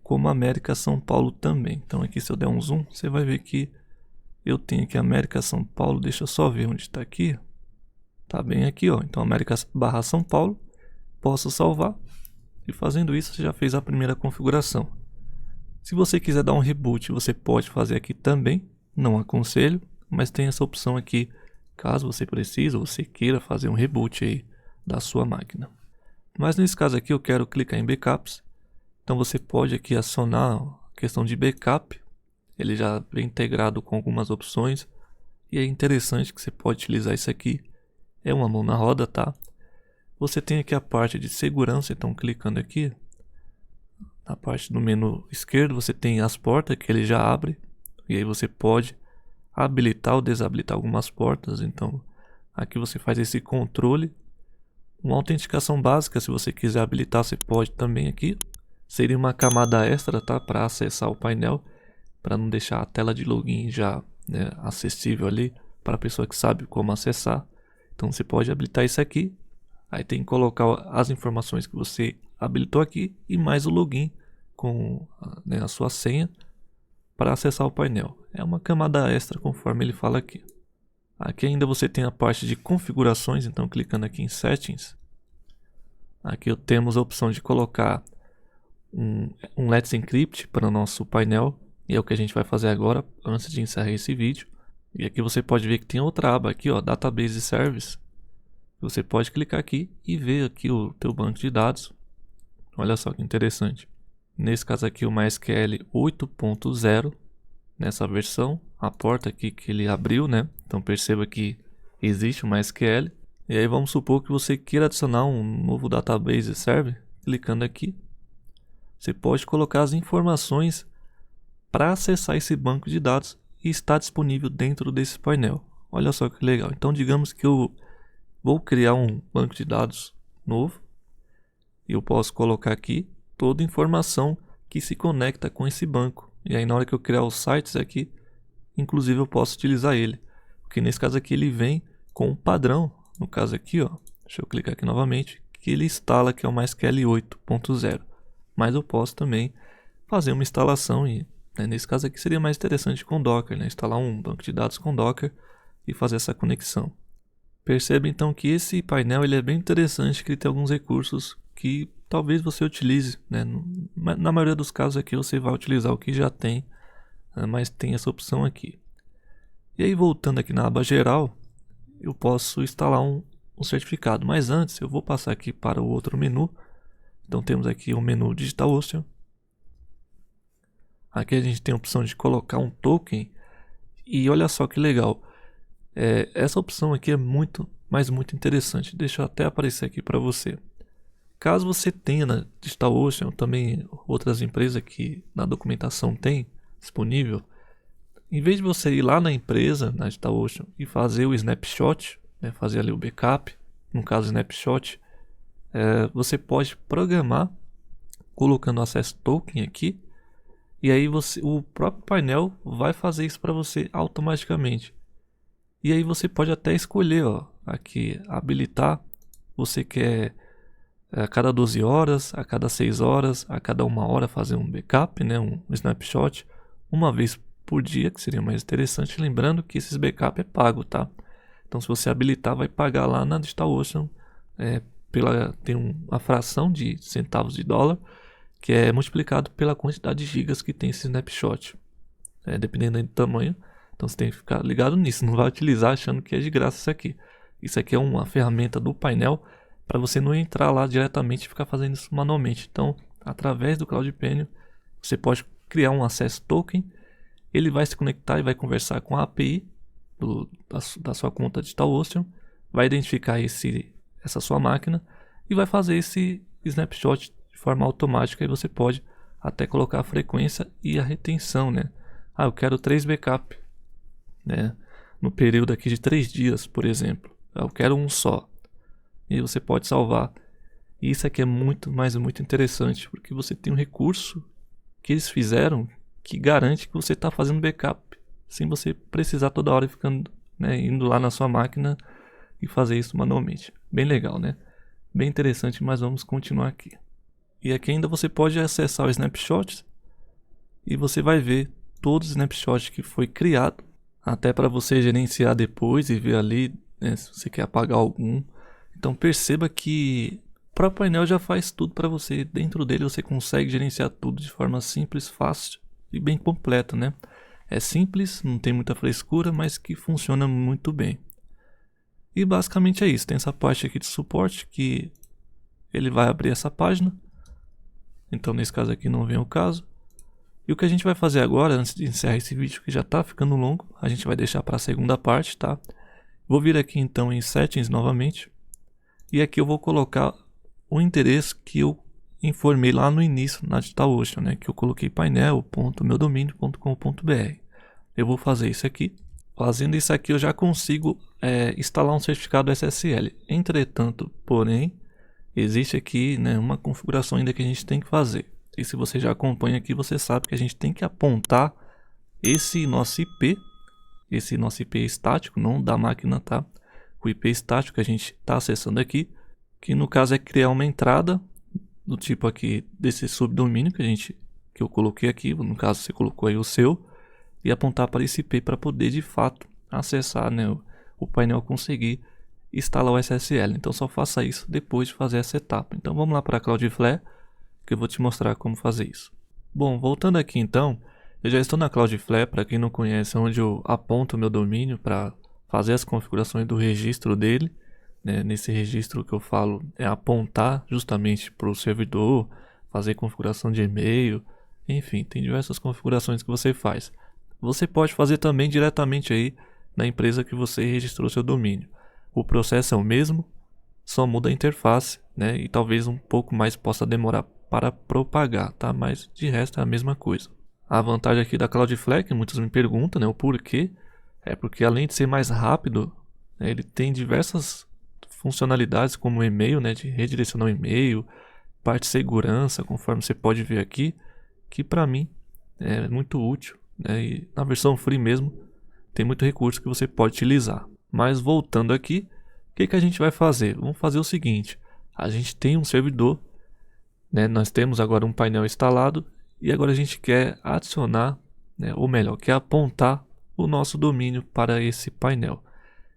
como América São Paulo também. Então aqui se eu der um zoom, você vai ver que eu tenho aqui América São Paulo. Deixa eu só ver onde está aqui. Tá bem aqui, ó. Então América barra São Paulo. Posso salvar. E fazendo isso, você já fez a primeira configuração. Se você quiser dar um reboot, você pode fazer aqui também. Não aconselho, mas tem essa opção aqui, caso você precise ou você queira fazer um reboot aí da sua máquina. Mas nesse caso aqui eu quero clicar em backups. Então você pode aqui acionar a questão de backup. Ele já vem integrado com algumas opções. E é interessante que você pode utilizar isso aqui. É uma mão na roda, tá? Você tem aqui a parte de segurança, então clicando aqui, na parte do menu esquerdo você tem as portas que ele já abre, e aí você pode habilitar ou desabilitar algumas portas. Então aqui você faz esse controle. Uma autenticação básica, se você quiser habilitar, você pode também aqui. Seria uma camada extra, tá, para acessar o painel, para não deixar a tela de login já, né, acessível ali para a pessoa que sabe como acessar. Então você pode habilitar isso aqui. Aí tem que colocar as informações que você habilitou aqui e mais o login com, né, a sua senha para acessar o painel. É uma camada extra conforme ele fala aqui. Aqui ainda você tem a parte de configurações, então clicando aqui em Settings. Aqui temos a opção de colocar um Let's Encrypt para o nosso painel. E é o que a gente vai fazer agora, antes de encerrar esse vídeo. E aqui você pode ver que tem outra aba aqui, ó, Database Service. Você pode clicar aqui e ver aqui o teu banco de dados. Olha só que interessante. Nesse caso aqui o MySQL 8.0, nessa versão, a porta aqui que ele abriu, né? Então perceba que existe o MySQL. E aí vamos supor que você queira adicionar um novo Database Server. Clicando aqui, você pode colocar as informações para acessar esse banco de dados e está disponível dentro desse painel. Olha só que legal. Então digamos que eu vou criar um banco de dados novo e eu posso colocar aqui toda a informação que se conecta com esse banco. E aí na hora que eu criar os sites aqui, inclusive eu posso utilizar ele. Porque nesse caso aqui ele vem com um padrão. No caso aqui, ó, deixa eu clicar aqui novamente, que ele instala, que é o MySQL 8.0. Mas eu posso também fazer uma instalação e, né, nesse caso aqui seria mais interessante com Docker, né, instalar um banco de dados com Docker e fazer essa conexão. Perceba então que esse painel ele é bem interessante, que ele tem alguns recursos que talvez você utilize, né? Na maioria dos casos aqui você vai utilizar o que já tem, mas tem essa opção aqui. E aí voltando aqui na aba geral, eu posso instalar um certificado, mas antes eu vou passar aqui para o outro menu. Então temos aqui o menu DigitalOcean. Aqui a gente tem a opção de colocar um token e olha só que legal. Essa opção aqui é muito interessante. Deixa eu até aparecer aqui para você. Caso você tenha na DigitalOcean, também outras empresas que na documentação tem disponível, em vez de você ir lá na empresa, na DigitalOcean, e fazer o snapshot, né, fazer ali o backup, no caso o snapshot, você pode programar colocando o Access Token aqui, e aí o próprio painel vai fazer isso para você automaticamente. E aí você pode até escolher, ó, aqui habilitar, você quer a cada 12 horas, a cada 6 horas, a cada 1 hora fazer um backup, né, um snapshot, uma vez por dia, que seria mais interessante, lembrando que esses backup é pago, tá? Então se você habilitar, vai pagar lá na DigitalOcean, tem uma fração de centavos de dólar, que é multiplicado pela quantidade de gigas que tem esse snapshot, dependendo do tamanho. Então você tem que ficar ligado nisso, não vai utilizar achando que é de graça isso aqui. Isso aqui é uma ferramenta do painel para você não entrar lá diretamente e ficar fazendo isso manualmente. Então, através do CloudPenio, você pode criar um Access Token, ele vai se conectar e vai conversar com a API da sua conta DigitalOcean, vai identificar essa sua máquina e vai fazer esse snapshot de forma automática. E você pode até colocar a frequência e a retenção, né? Eu quero 3 backup, né, no período aqui de 3 dias, por exemplo. Eu quero um só. E você pode salvar. E isso aqui é muito interessante, porque você tem um recurso que eles fizeram que garante que você está fazendo backup, sem você precisar toda hora ficando, né, indo lá na sua máquina e fazer isso manualmente. Bem legal, né? Bem interessante, mas vamos continuar aqui. E aqui ainda você pode acessar o snapshot e você vai ver todos os snapshots que foi criado, até para você gerenciar depois e ver ali, né, se você quer apagar algum. Então perceba que o próprio painel já faz tudo para você. Dentro dele você consegue gerenciar tudo de forma simples, fácil e bem completa, né? É simples, não tem muita frescura, mas que funciona muito bem. E basicamente é isso. Tem essa parte aqui de suporte que ele vai abrir essa página. Então nesse caso aqui não vem o caso. E o que a gente vai fazer agora, antes de encerrar esse vídeo que já está ficando longo, a gente vai deixar para a segunda parte, tá? Vou vir aqui então em Settings novamente. E aqui eu vou colocar o endereço que eu informei lá no início na DigitalOcean, né? Que eu coloquei painel.meudomínio.com.br. Eu vou fazer isso aqui. Fazendo isso aqui eu já consigo instalar um certificado SSL. Entretanto, porém, existe aqui, né, uma configuração ainda que a gente tem que fazer. E se você já acompanha aqui, você sabe que a gente tem que apontar esse nosso IP estático, não da máquina, tá? O IP estático que a gente está acessando aqui, que no caso é criar uma entrada do tipo aqui desse subdomínio que eu coloquei aqui, no caso você colocou aí o seu, e apontar para esse IP para poder de fato acessar, né, o painel, conseguir instalar o SSL. Então só faça isso depois de fazer essa etapa. Então vamos lá para a Cloudflare, que eu vou te mostrar como fazer isso. Bom, voltando aqui então, eu já estou na Cloudflare. Para quem não conhece, é onde eu aponto o meu domínio para fazer as configurações do registro dele, né? Nesse registro que eu falo é apontar justamente para o servidor, fazer configuração de e-mail, enfim, tem diversas configurações que você faz. Você pode fazer também diretamente aí na empresa que você registrou seu domínio. O processo é o mesmo, só muda a interface, né? E talvez um pouco mais possa demorar para propagar, tá? Mas de resto é a mesma coisa. A vantagem aqui da Cloudflare, que muitos me perguntam, né, o porquê, é porque além de ser mais rápido, né, ele tem diversas funcionalidades como o e-mail, né, de redirecionar o e-mail, parte de segurança, conforme você pode ver aqui, que para mim é muito útil, né? E na versão free mesmo tem muito recurso que você pode utilizar. Mas voltando aqui, o que a gente vai fazer? Vamos fazer o seguinte: a gente tem um servidor, né? Nós temos agora um painel instalado e agora a gente quer adicionar, né, ou melhor, quer apontar o nosso domínio para esse painel.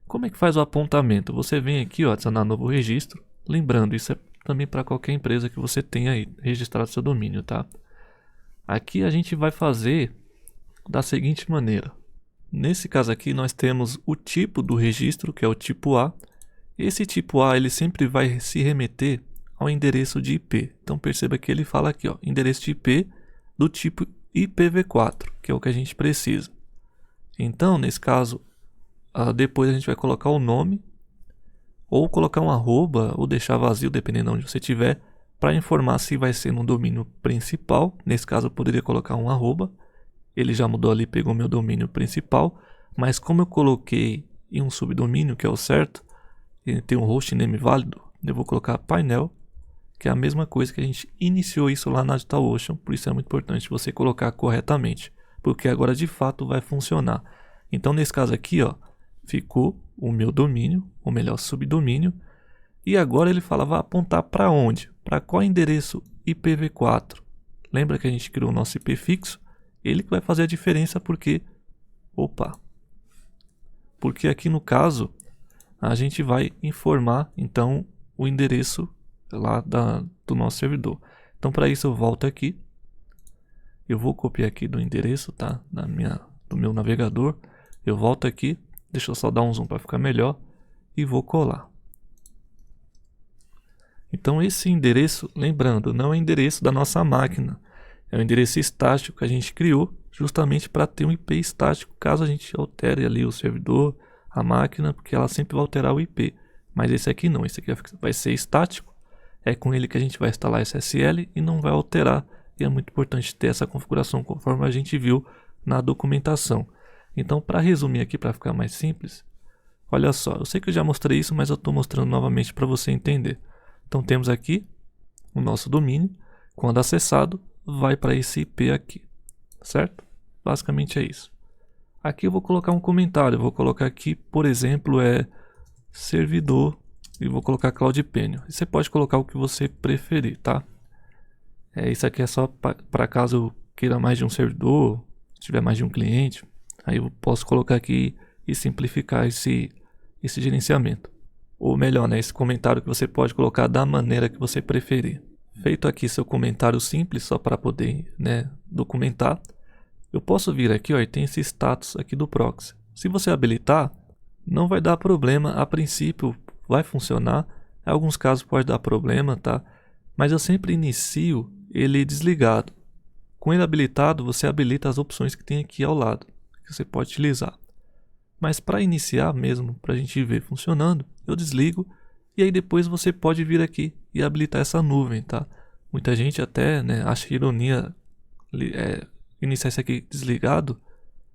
Como é que faz o apontamento? Você vem aqui, ó, adicionar novo registro. Lembrando, isso é também para qualquer empresa que você tenha aí registrado seu domínio, tá? Aqui a gente vai fazer da seguinte maneira. Nesse caso aqui nós temos o tipo do registro, que é o tipo A. Esse tipo A ele sempre vai se remeter ao endereço de IP. Então perceba que ele fala aqui, ó, endereço de IP do tipo IPv4, que é o que a gente precisa. Então nesse caso, depois a gente vai colocar o nome, ou colocar um arroba, ou deixar vazio, dependendo de onde você estiver, para informar se vai ser no domínio principal. Nesse caso eu poderia colocar um arroba. Ele já mudou ali, pegou meu domínio principal, mas como eu coloquei em um subdomínio, que é o certo, e tem um hostname válido, eu vou colocar painel, que é a mesma coisa que a gente iniciou isso lá na DigitalOcean. Por isso é muito importante você colocar corretamente, porque agora de fato vai funcionar. Então nesse caso aqui, ó, ficou o meu domínio, ou melhor, subdomínio, e agora ele fala, vai apontar para onde? Para qual endereço IPv4? Lembra que a gente criou o nosso IP fixo? Ele que vai fazer a diferença porque aqui no caso a gente vai informar então o endereço lá do nosso servidor. Então para isso eu volto aqui, eu vou copiar aqui do endereço, tá, do meu navegador, eu volto aqui, deixa eu só dar um zoom para ficar melhor e vou colar. Então esse endereço, lembrando, não é o endereço da nossa máquina, é o endereço estático que a gente criou justamente para ter um IP estático, caso a gente altere ali o servidor, a máquina, porque ela sempre vai alterar o IP. Mas esse aqui não, esse aqui vai ser estático, é com ele que a gente vai instalar SSL e não vai alterar. E é muito importante ter essa configuração conforme a gente viu na documentação. Então, para resumir aqui, para ficar mais simples, olha só, eu sei que eu já mostrei isso, mas eu estou mostrando novamente para você entender. Então temos aqui o nosso domínio, quando acessado, vai para esse IP aqui, certo? Basicamente é isso. Aqui eu vou colocar um comentário, eu vou colocar aqui, por exemplo, servidor, e vou colocar CloudPenio. E você pode colocar o que você preferir, tá? Isso aqui é só para caso eu queira mais de um servidor, tiver mais de um cliente, aí eu posso colocar aqui e simplificar esse gerenciamento. Ou melhor, né, esse comentário que você pode colocar da maneira que você preferir. Feito aqui seu comentário simples, só para poder, né, documentar, eu posso vir aqui, ó, e tem esse status aqui do proxy. Se você habilitar, não vai dar problema, a princípio vai funcionar, em alguns casos pode dar problema, tá? Mas eu sempre inicio ele desligado. Com ele habilitado, você habilita as opções que tem aqui ao lado, que você pode utilizar. Mas para iniciar mesmo, para a gente ver funcionando, eu desligo E aí depois você pode vir aqui e habilitar essa nuvem, tá? Muita gente até, né, acha ironia iniciar isso aqui desligado,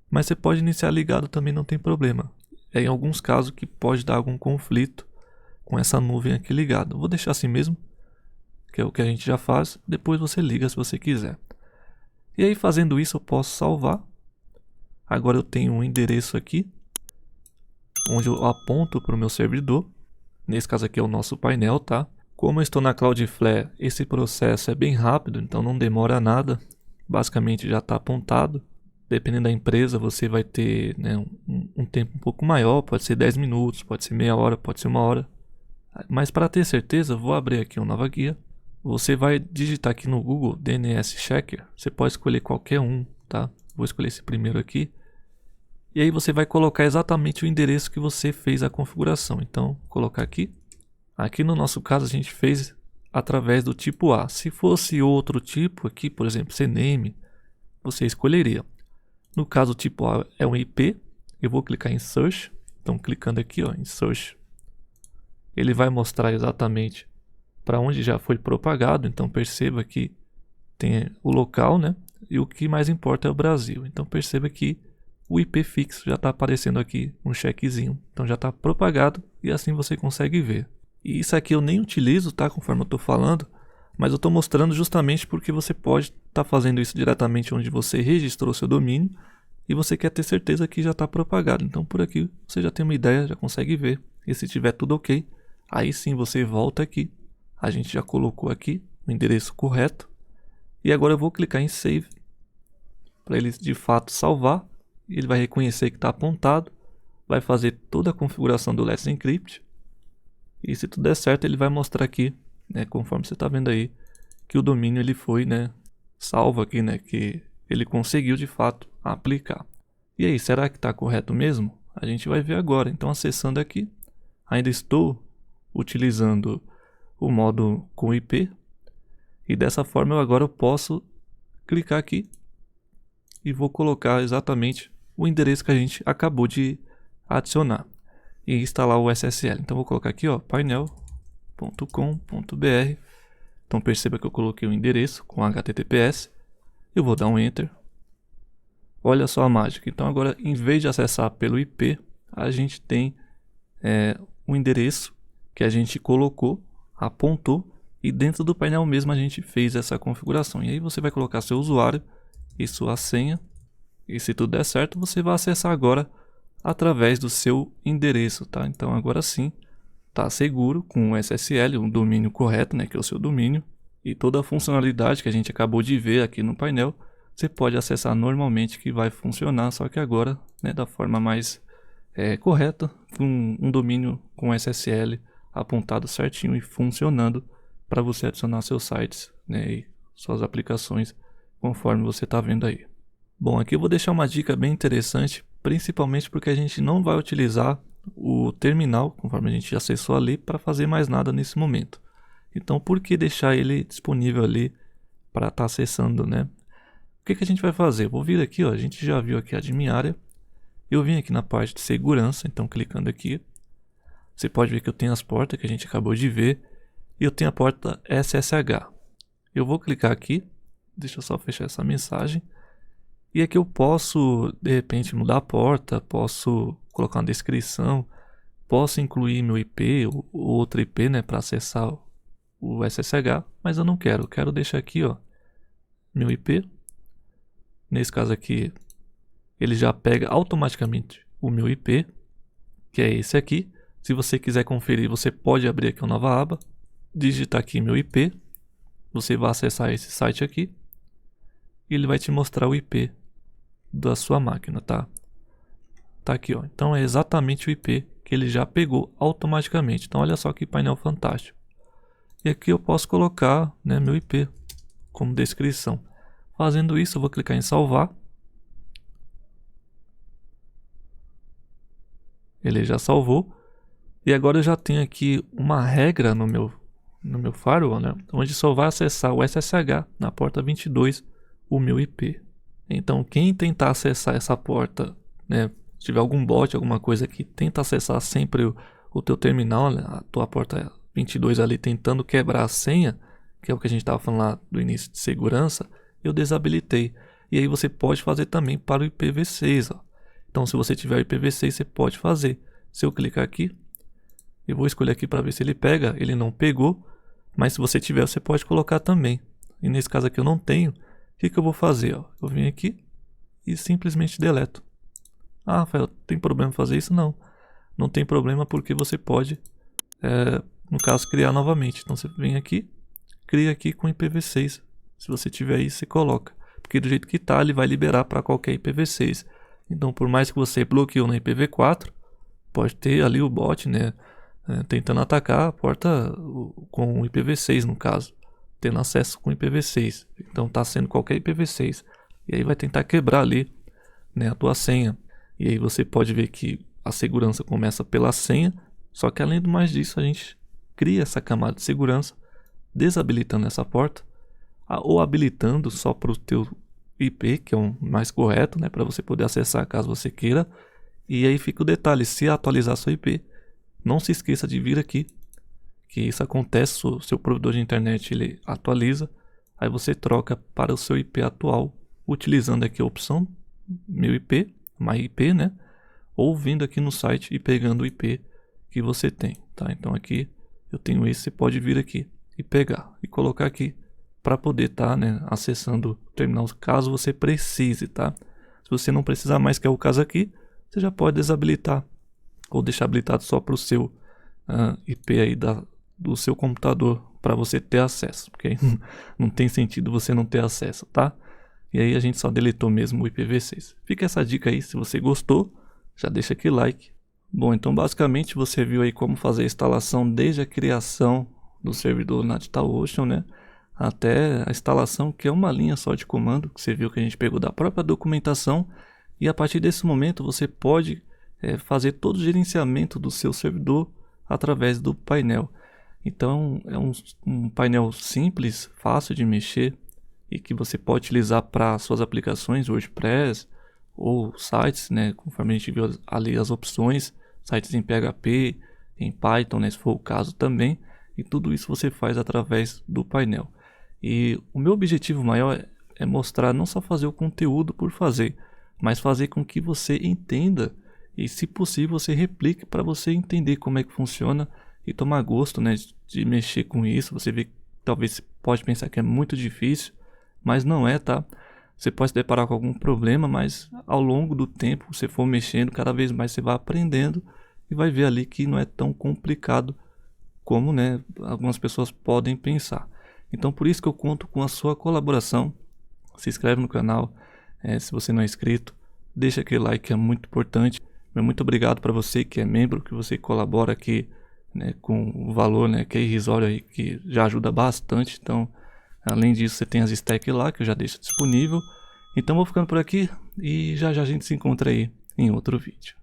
mas você pode iniciar ligado também, não tem problema. É em alguns casos que pode dar algum conflito com essa nuvem aqui ligada. Vou deixar assim mesmo, que é o que a gente já faz. Depois você liga se você quiser. E aí fazendo isso eu posso salvar. Agora eu tenho um endereço aqui, onde eu aponto para o meu servidor. Nesse caso aqui é o nosso painel, tá? Como eu estou na Cloudflare, esse processo é bem rápido, então não demora nada. Basicamente já está apontado. Dependendo da empresa, você vai ter, né, um tempo um pouco maior, pode ser 10 minutos, pode ser meia hora, pode ser 1 hora. Mas para ter certeza, vou abrir aqui uma nova guia. Você vai digitar aqui no Google DNS Checker. Você pode escolher qualquer um, tá? Vou escolher esse primeiro aqui. E aí você vai colocar exatamente o endereço que você fez a configuração. Então, vou colocar aqui. Aqui no nosso caso a gente fez através do tipo A. Se fosse outro tipo aqui, por exemplo, CNAME, você escolheria. No caso o tipo A é um IP, eu vou clicar em Search. Então clicando aqui ó, em Search, ele vai mostrar exatamente para onde já foi propagado. Então perceba que tem o local, né? E o que mais importa é o Brasil. Então perceba que o IP fixo já está aparecendo aqui um checkzinho. Então já está propagado e assim você consegue ver. E isso aqui eu nem utilizo, tá? Conforme eu estou falando. Mas eu estou mostrando justamente porque você pode estar fazendo isso diretamente onde você registrou seu domínio. E você quer ter certeza que já está propagado. Então por aqui você já tem uma ideia, já consegue ver. E se tiver tudo ok, aí sim você volta aqui. A gente já colocou aqui o endereço correto. E agora eu vou clicar em Save. Para ele de fato salvar. Ele vai reconhecer que está apontado. Vai fazer toda a configuração do Let's Encrypt. E se tudo der certo, ele vai mostrar aqui, né, conforme você está vendo aí, que o domínio ele foi, né, salvo aqui, né, que ele conseguiu de fato aplicar. E aí, será que está correto mesmo? A gente vai ver agora. Então, acessando aqui, ainda estou utilizando o modo com IP. E dessa forma, agora eu posso clicar aqui e vou colocar exatamente o endereço que a gente acabou de adicionar e instalar o SSL. Então vou colocar aqui ó, painel.com.br. Então perceba que eu coloquei o endereço com HTTPS. Eu vou dar um Enter. Olha só a mágica. Então agora, em vez de acessar pelo IP, a gente tem o endereço que a gente colocou, apontou, e dentro do painel mesmo a gente fez essa configuração. E aí você vai colocar seu usuário e sua senha. E se tudo der certo, você vai acessar agora através do seu endereço, tá? Então agora sim, tá seguro com o SSL, um domínio correto, né, que é o seu domínio, e toda a funcionalidade que a gente acabou de ver aqui no painel, você pode acessar normalmente que vai funcionar, só que agora, né, da forma mais correta, com um domínio com SSL apontado certinho e funcionando para você adicionar seus sites, né, e suas aplicações conforme você está vendo aí. Bom, aqui eu vou deixar uma dica bem interessante, principalmente porque a gente não vai utilizar o terminal, conforme a gente acessou ali, para fazer mais nada nesse momento. Então, por que deixar ele disponível ali para estar acessando, né? O que a gente vai fazer? Eu vou vir aqui, ó, a gente já viu aqui a admin área. Eu vim aqui na parte de segurança, então clicando aqui, você pode ver que eu tenho as portas que a gente acabou de ver, e eu tenho a porta SSH. Eu vou clicar aqui, deixa eu só fechar essa mensagem. E aqui eu posso, de repente, mudar a porta, posso colocar uma descrição, posso incluir meu IP ou outro IP, né, para acessar o SSH, mas eu não quero. Eu quero deixar aqui, ó, meu IP. Nesse caso aqui, ele já pega automaticamente o meu IP, que é esse aqui. Se você quiser conferir, você pode abrir aqui uma nova aba, digitar aqui meu IP, você vai acessar esse site aqui e ele vai te mostrar o IP da sua máquina, tá? Tá aqui, ó. Então é exatamente o IP que ele já pegou automaticamente. Então olha só que painel fantástico. E aqui eu posso colocar, né, meu IP como descrição. Fazendo isso, eu vou clicar em salvar. Ele já salvou. E agora eu já tenho aqui uma regra no meu firewall, né, onde só vai acessar o SSH na porta 22 o meu IP. Então quem tentar acessar essa porta, né, se tiver algum bot, alguma coisa que tenta acessar sempre o o teu terminal, né, a tua porta 22 ali tentando quebrar a senha, que é o que a gente estava falando lá do início de segurança, eu desabilitei. E aí você pode fazer também para o IPv6, ó. Então se você tiver o IPv6 você pode fazer. Se eu clicar aqui, eu vou escolher aqui para ver se ele pega, ele não pegou, mas se você tiver você pode colocar também. E nesse caso aqui eu não tenho, o que eu vou fazer? Ó? Eu venho aqui e simplesmente deleto. Ah, Rafael, tem problema fazer isso? Não. Não tem problema porque você pode, no caso, criar novamente. Então você vem aqui, cria aqui com IPv6. Se você tiver aí, você coloca. Porque do jeito que tá, ele vai liberar para qualquer IPv6. Então, por mais que você bloqueou na IPv4, pode ter ali o bot, né, tentando atacar a porta com o IPv6, no caso. Tendo acesso com IPv6. Então, tá sendo qualquer IPv6. E aí vai tentar quebrar ali, né, a tua senha. E aí você pode ver que a segurança começa pela senha. Só que além do mais disso, a gente cria essa camada de segurança, desabilitando essa porta, ou habilitando só para o teu IP, que é o mais correto, né, para você poder acessar caso você queira. E aí fica o detalhe, se atualizar seu IP, não se esqueça de vir aqui, que isso acontece, o seu provedor de internet ele atualiza, aí você troca para o seu IP atual, utilizando aqui a opção meu IP, MyIP, né, ou vindo aqui no site e pegando o IP que você tem, tá? Então aqui eu tenho esse, você pode vir aqui e pegar e colocar aqui para poder estar, né, acessando o terminal caso você precise, tá? Se você não precisar mais, que é o caso aqui, você já pode desabilitar ou deixar habilitado só para o seu IP aí do seu computador para você ter acesso, porque aí não tem sentido você não ter acesso, tá? E aí a gente só deletou mesmo o IPv6. Fica essa dica aí, se você gostou, já deixa aqui like. Bom, então basicamente você viu aí como fazer a instalação desde a criação do servidor na DigitalOcean, né? Até a instalação, que é uma linha só de comando, que você viu que a gente pegou da própria documentação. E a partir desse momento você pode fazer todo o gerenciamento do seu servidor através do painel. Então é um painel simples, fácil de mexer e que você pode utilizar para suas aplicações WordPress ou sites, né, conforme a gente viu ali as opções, sites em PHP, em Python, né, se for o caso também, e tudo isso você faz através do painel. E o meu objetivo maior é mostrar, não só fazer o conteúdo por fazer, mas fazer com que você entenda e, se possível, você replique para você entender como é que funciona e tomar gosto, né, de mexer com isso. Você vê que talvez pode pensar que é muito difícil, mas não é, tá? Você pode se deparar com algum problema, mas ao longo do tempo você for mexendo, cada vez mais você vai aprendendo e vai ver ali que não é tão complicado como, né, algumas pessoas podem pensar. Então por isso que eu conto com a sua colaboração. Se inscreve no canal, se você não é inscrito, deixa aquele like que é muito importante. Muito obrigado para você que é membro, que você colabora aqui, né, com o valor, né, que é irrisório aí, que já ajuda bastante. Então, além disso, você tem as stacks lá que eu já deixo disponível. Então vou ficando por aqui e já já a gente se encontra aí em outro vídeo.